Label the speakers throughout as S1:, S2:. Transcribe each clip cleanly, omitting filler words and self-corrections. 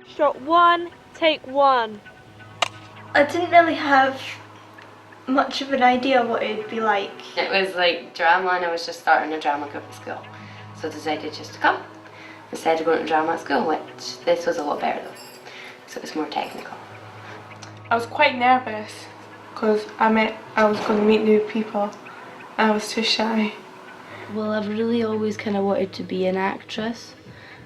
S1: Shot one, take one.
S2: I didn't really have much of an idea what it would be like.
S3: It was like drama, and I was just starting a drama group at school. So I decided just to come instead of going to drama at school, which this was a lot better though. So it was more technical.
S4: I was quite nervous because I was going to meet new people and I was too shy.
S5: Well, I've really always kind of wanted to be an actress,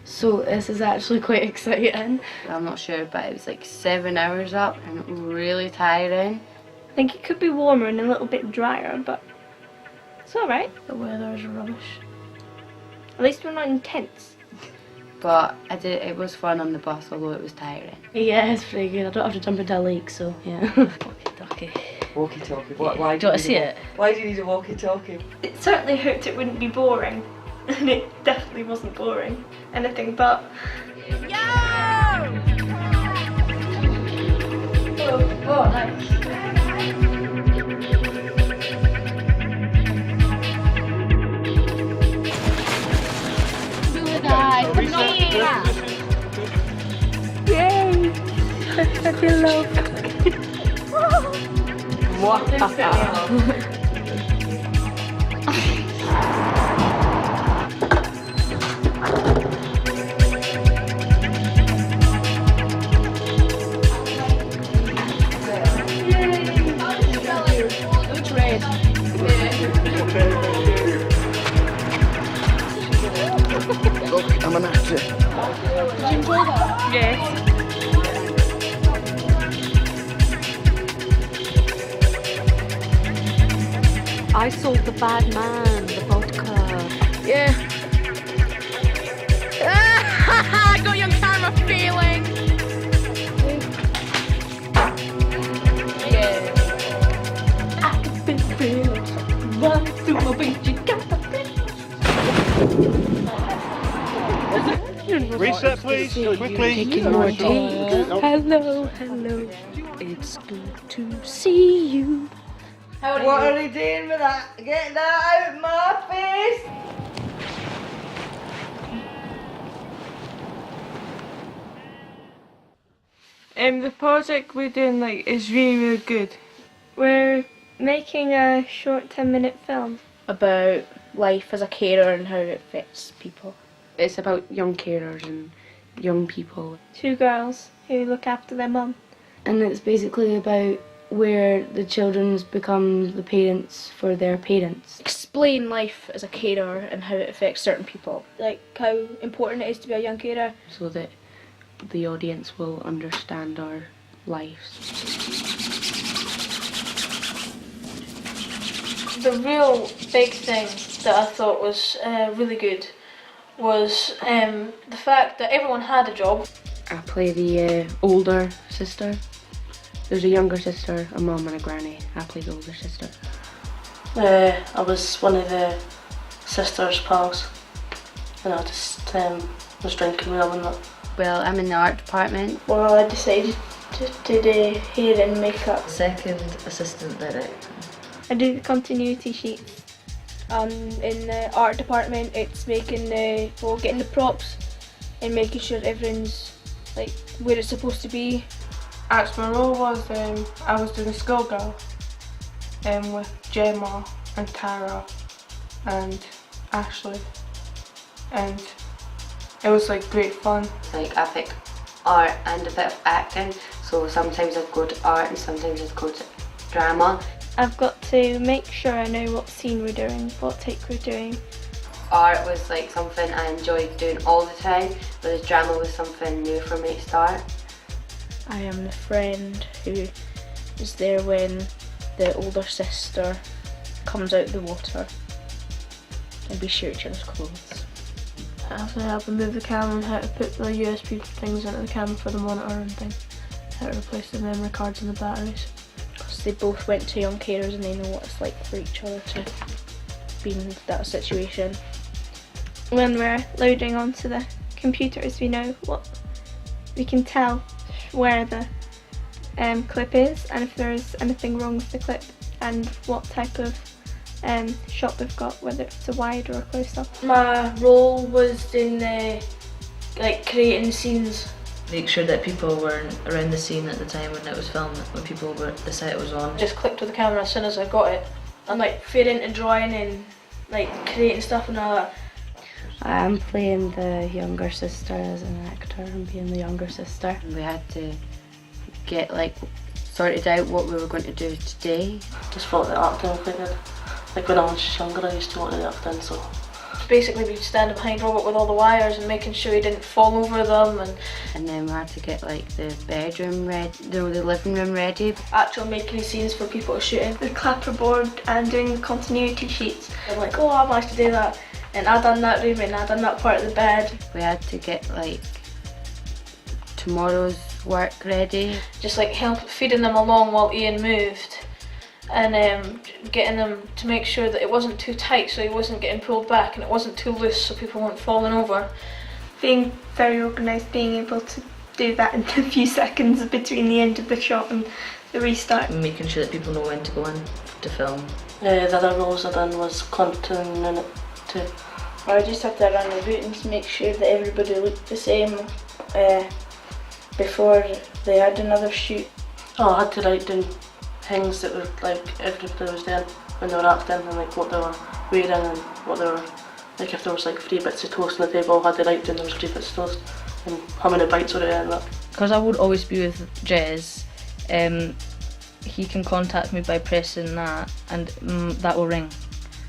S5: so this is actually quite exciting. I'm not sure, but it was like 7 hours up and really tiring.
S2: I think it could be warmer and a little bit drier, but it's alright. The weather is rubbish. At least we're not in tents.
S3: But it was fun on the bus, although it was tiring.
S5: Yeah, it's pretty good. I don't have to jump into a lake, so yeah. Walkie-talkie.
S6: Walkie-talkie. Why
S5: Do you want to see it?
S6: Why do you need a walkie-talkie?
S2: It certainly hoped it wouldn't be boring, and it definitely wasn't boring. Anything but.
S5: Oh, nice.
S2: Yay! I feel loved.
S5: Which red?
S6: Look, I'm an actor.
S5: Did you enjoy that?
S2: Yes.
S1: I saw the bad man, the vodka.
S5: Yeah. I got your camera feeling. Yeah.
S2: I can feel the feeling run through my veins. You got the feeling.
S7: Reset, please, quickly.
S5: Taking more takes. Hello, hello. It's good to see you.
S6: What are they doing with that? Get that out of my face!
S4: The project we're doing is really good.
S2: We're making a short 10-minute film.
S5: About life as a carer and how it affects people.
S3: It's about young carers and young people.
S2: 2 girls who look after their mum.
S5: And it's basically about where the children's become the parents for their parents. Explain life as a carer and how it affects certain people.
S2: Like how important it is to be a young carer.
S3: So that the audience will understand our lives.
S2: The real big thing that I thought was really good was the fact that everyone had a job.
S3: I play the older sister. There's a younger sister, a mum and a granny. I play the older sister.
S8: I was one of the sisters' pals, and I just was drinking with them and that.
S3: Well, I'm in the art department.
S2: Well, I decided to do hair and makeup.
S6: Second assistant director.
S2: I do the continuity sheets. In the art department, it's making getting the props and making sure everything's like where it's supposed to be.
S4: Actually, my role was I was doing Schoolgirl with Gemma and Tara and Ashley, and it was great fun.
S3: I pick art and a bit of acting, so sometimes I'd go to art and sometimes I'd go to drama.
S2: I've got to make sure I know what scene we're doing, what take we're doing.
S3: Art was something I enjoyed doing all the time, but the drama was something new for me to start.
S5: I am the friend who is there when the older sister comes out the water and we share each other's clothes.
S2: I have to help them move the camera and how to put the USB things into the camera for the monitor and things. How to replace the memory cards and the batteries.
S5: Because they both went to young carers and they know what it's like for each other to be in that situation.
S2: When we're loading onto the computers, we know we can tell where the clip is and if there's anything wrong with the clip and what type of shot we've got, whether it's a wide or a close up. My role was in creating scenes
S7: make sure that people weren't around the scene at the time when it was filmed, when the set was on.
S8: Just clicked with the camera as soon as I got it. I'm like fading into drawing and like creating stuff and all that.
S5: I'm playing the younger sister as an actor and being the younger sister. We had to get like sorted out what we were going to do today.
S8: Just thought the acting was quite good. Like when I was younger I used to want to do acting, so. Basically we'd stand behind Robert with all the wires and making sure he didn't fall over them,
S5: and then we had to get like the bedroom ready, the living room ready.
S8: Actual making scenes for people to shoot in.
S2: The clapperboard and doing the continuity sheets. I'm like, oh, I managed to do that. And I done that room and I done that part of the bed.
S5: We had to get like tomorrow's work ready.
S8: Just like help feeding them along while Ian moved. And getting them to make sure that it wasn't too tight so he wasn't getting pulled back and it wasn't too loose so people weren't falling over.
S2: Being very organised, being able to do that in a few seconds between the end of the shot and the restart.
S7: Making sure that people know when to go in to film.
S8: The other roles I done was continuing in it too.
S2: I just have to run the routines, make sure that everybody looked the same before they had another shoot.
S8: Oh, I had to write down things that were like everybody was doing when they were acting and like what they were wearing and what they were like. If there was like 3 bits of toast on the table, I had to write down there was 3 bits of toast and how many bites were there and that.
S9: Because I would always be with Jez, he can contact me by pressing that and that will ring.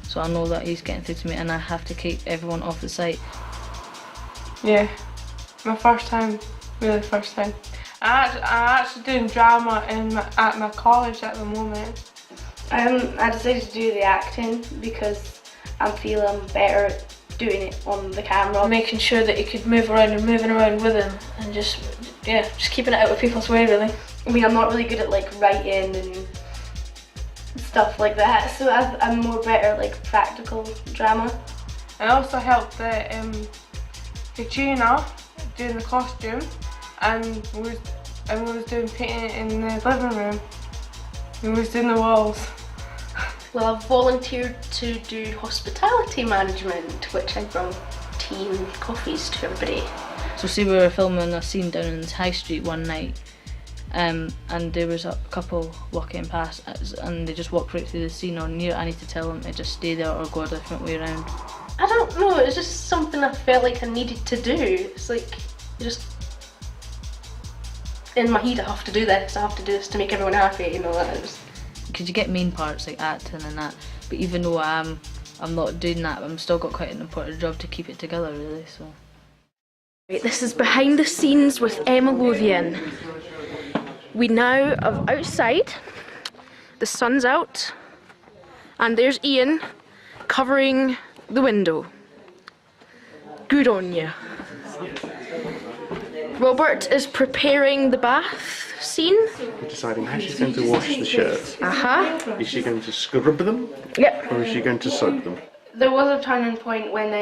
S9: So I know that he's getting through to me and I have to keep everyone off the site.
S4: Yeah, my first time, really first time. I'm actually doing drama at my college at the moment.
S2: I decided to do the acting because I'm feeling better doing it on the camera.
S8: Making sure that you could move around and moving around with him and just keeping it out of people's way really.
S2: I mean, I'm not really good at like writing and stuff like that, so I'm more better like practical drama.
S4: I also helped Katrina doing the costume and we was doing painting in the living room. We was doing the walls.
S10: Well, I've volunteered to do hospitality management, which I brought tea and coffees to everybody.
S9: So say we were filming a scene down in High Street one night and there was a couple walking past us and they just walked right through the scene or near. I need to tell them to just stay there or go a different way around.
S10: I don't know, it's just something I felt like I needed to do. It's like, you just, in my head I have to do this, I have to do this to make everyone happy, you know.
S9: Because you get main parts like acting and that, but even though I'm not doing that, I'm still got quite an important job to keep it together really, so.
S10: Right, this is behind the scenes with Emma Lothian. We now are outside, the sun's out, and there's Ian covering the window. Good on you. Robert is preparing the bath scene.
S11: We're deciding how she's going to wash the shirts. Is she going to scrub them?
S10: Yep.
S11: Or is she going to soak them?
S2: There was a turning point when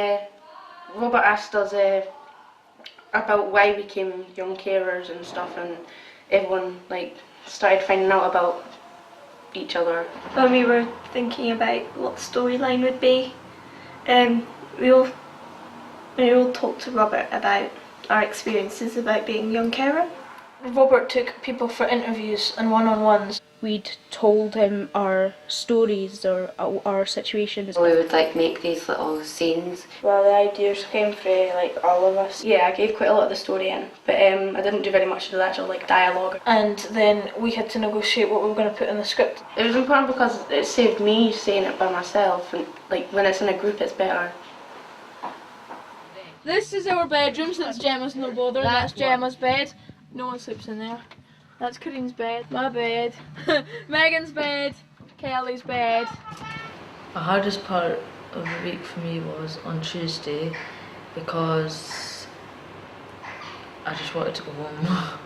S2: Robert asked us about why we became young carers and stuff, and everyone like started finding out about each other. When we were thinking about what the storyline would be, we all talked to Robert about our experiences about being young carer.
S8: Robert took people for interviews and one-on-ones.
S10: We'd told him our stories or our situations.
S3: We would like make these little scenes.
S2: Well, the ideas came from like all of us. Yeah, I gave quite a lot of the story in, but I didn't do very much of the actual like dialogue.
S8: And then we had to negotiate what we were going to put in the script.
S2: It was important because it saved me saying it by myself, and like when it's in a group it's better.
S12: This is our bedroom since Gemma's no bother. That's Gemma's bed. No one sleeps in there. That's Kareen's bed, my bed, Megan's bed, Kelly's bed.
S7: The hardest part of the week for me was on Tuesday because I just wanted to go home.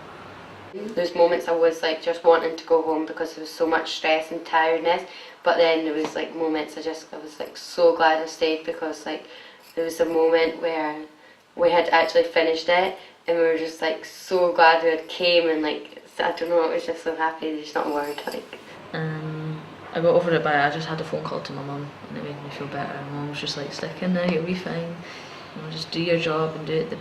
S3: There's moments I was like just wanting to go home because there was so much stress and tiredness, but then there was like moments I was like so glad I stayed because like there was a moment where we had actually finished it and we were just like so glad we had came and like I don't know, it was just so happy, there's not a word like.
S7: I got over it by I just had a phone call to my mum and it made me feel better. My mum was just like, stick in there, you'll be fine. You know, just do your job and do it the best.